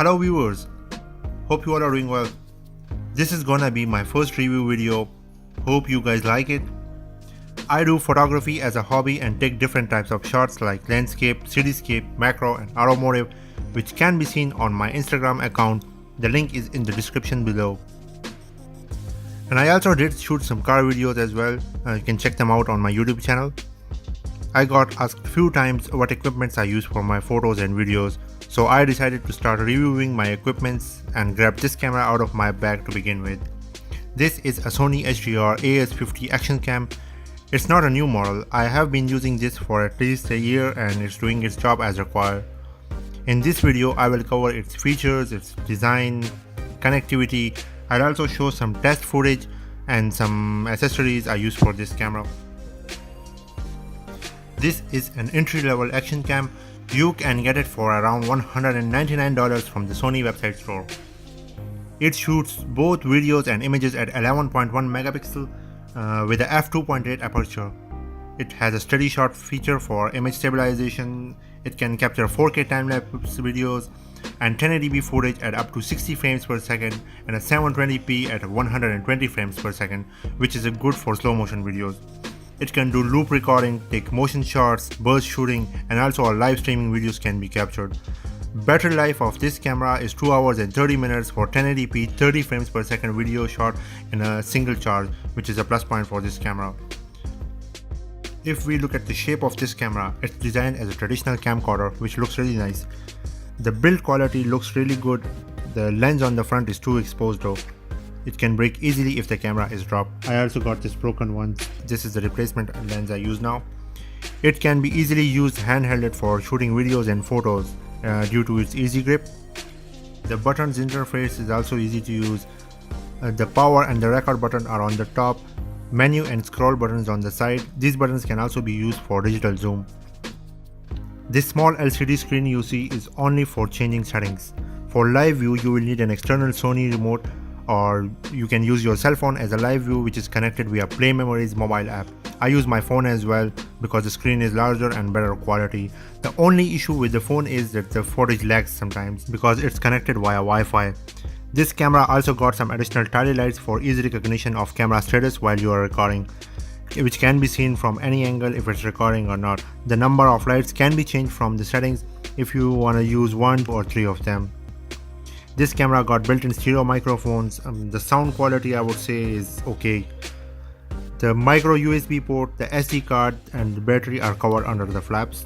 Hello viewers, hope you all are doing well. This is gonna be my first review video, hope you guys like it. I do photography as a hobby and take different types of shots like landscape, cityscape, macro and automotive, which can be seen on my Instagram account. The link is in the description below. And I also did shoot some car videos as well, you can check them out on my YouTube channel. I got asked few times what equipments I use for my photos and videos, so I decided to start reviewing my equipments and grab this camera out of my bag to begin with. This is a Sony HDR AS50 action cam. It's not a new model, I have been using this for at least a year and it's doing its job as required. In this video I will cover its features, its design, connectivity. I'll also show some test footage and some accessories I use for this camera. This is an entry-level action cam. You can get it for around $199 from the Sony website store. It shoots both videos and images at 11.1 megapixel with a f2.8 aperture. It has a steady shot feature for image stabilization. It can capture 4K time-lapse videos and 1080p footage at up to 60 frames per second and a 720p at 120 frames per second, which is good for slow motion videos. It can do loop recording, take motion shots, burst shooting, and also our live streaming videos can be captured. Battery life of this camera is 2 hours and 30 minutes for 1080p 30 frames per second video shot in a single charge, which is a plus point for this camera. If we look at the shape of this camera, it's designed as a traditional camcorder, which looks really nice. The build quality looks really good. The lens on the front is too exposed though. It can break easily if the camera is dropped. I also got this broken one. This is the replacement lens I use now. It can be easily used handheld for shooting videos and photos due to its easy grip. The buttons interface is also easy to use. The power and the record button are on the top. Menu and scroll buttons on the side. These buttons can also be used for digital zoom. This small LCD screen you see is only for changing settings. For live view you will need an external Sony remote, or you can use your cell phone as a live view which is connected via PlayMemories Mobile app. I use my phone as well because the screen is larger and better quality. The only issue with the phone is that the footage lags sometimes because it's connected via Wi-Fi. This camera also got some additional tiny lights for easy recognition of camera status while you are recording, which can be seen from any angle if it's recording or not. The number of lights can be changed from the settings if you want to use 1 or 3 of them. This camera got built-in stereo microphones. The sound quality I would say is okay. The micro USB port, the SD card and the battery are covered under the flaps.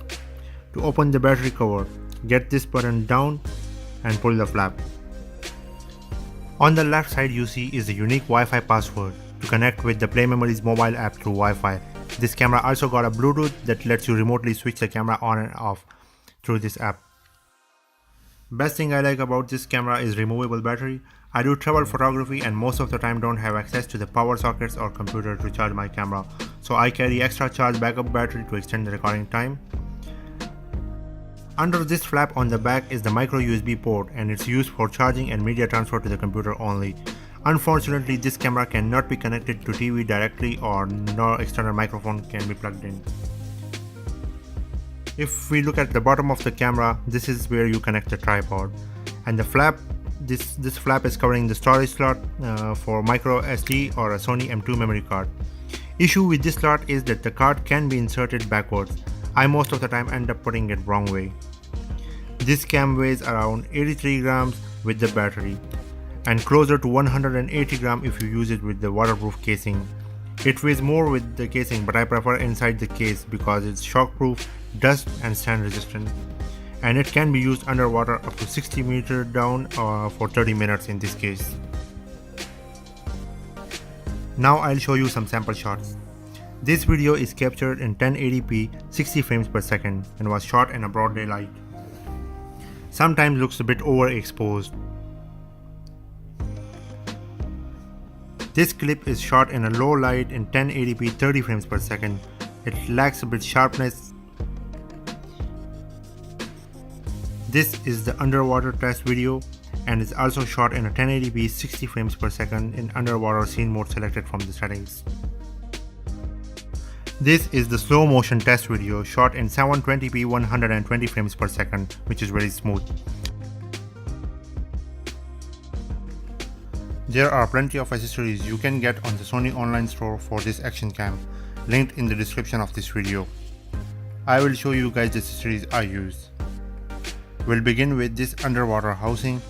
To open the battery cover, get this button down and pull the flap. On the left side you see is a unique Wi-Fi password to connect with the PlayMemories Mobile app through Wi-Fi. This camera also got a Bluetooth that lets you remotely switch the camera on and off through this app. Best thing I like about this camera is removable battery. I do travel photography and most of the time don't have access to the power sockets or computer to charge my camera, so I carry extra charge backup battery to extend the recording time. Under this flap on the back is the micro USB port and it's used for charging and media transfer to the computer only. Unfortunately, this camera cannot be connected to TV directly or no external microphone can be plugged in. If we look at the bottom of the camera, this is where you connect the tripod. And the flap, this flap is covering the storage slot for micro SD or a Sony M2 memory card. Issue with this slot is that the card can be inserted backwards. I most of the time end up putting it wrong way. This cam weighs around 83 grams with the battery and closer to 180 grams if you use it with the waterproof casing. It weighs more with the casing, but I prefer inside the case because it's shockproof, dust and sand resistant, and it can be used underwater up to 60 meters down for 30 minutes in this case. Now I'll show you some sample shots. This video is captured in 1080p 60 frames per second and was shot in a broad daylight. Sometimes looks a bit overexposed. This clip is shot in a low light in 1080p 30 frames per second. It lacks a bit sharpness. This is the underwater test video and is also shot in a 1080p 60 frames per second in underwater scene mode selected from the settings. This is the slow motion test video shot in 720p 120 frames per second, which is very smooth. There are plenty of accessories you can get on the Sony online store for this action cam, linked in the description of this video. I will show you guys the accessories I use. We'll begin with this underwater housing.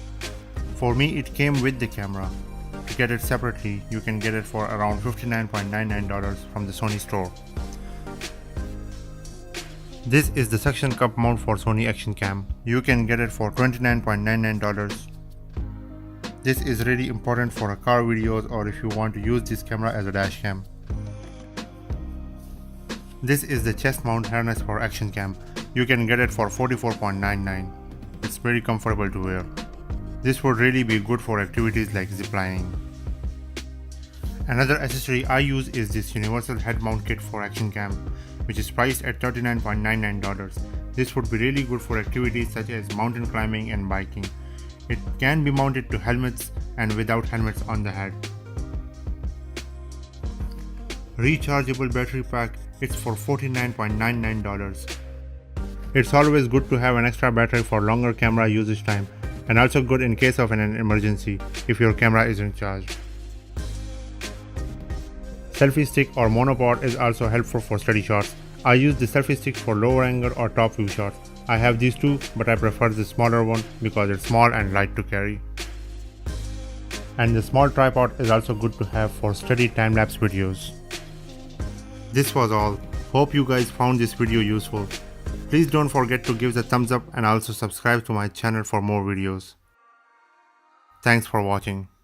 For me it came with the camera. To get it separately, you can get it for around $59.99 from the Sony store. This is the suction cup mount for Sony Action Cam. You can get it for $29.99. This is really important for a car videos or if you want to use this camera as a dash cam. This is the chest mount harness for Action Cam. You can get it for $44.99. It's very comfortable to wear. This would really be good for activities like ziplining. Another accessory I use is this universal head mount kit for Action Cam, which is priced at $39.99. This would be really good for activities such as mountain climbing and biking. It can be mounted to helmets and without helmets on the head. Rechargeable battery pack, it's for $49.99. It's always good to have an extra battery for longer camera usage time, and also good in case of an emergency if your camera isn't charged. Selfie stick or monopod is also helpful for steady shots. I use the selfie stick for lower angle or top view shots. I have these two, but I prefer the smaller one because it's small and light to carry. And the small tripod is also good to have for steady time-lapse videos. This was all. Hope you guys found this video useful. Please don't forget to give the thumbs up and also subscribe to my channel for more videos. Thanks for watching.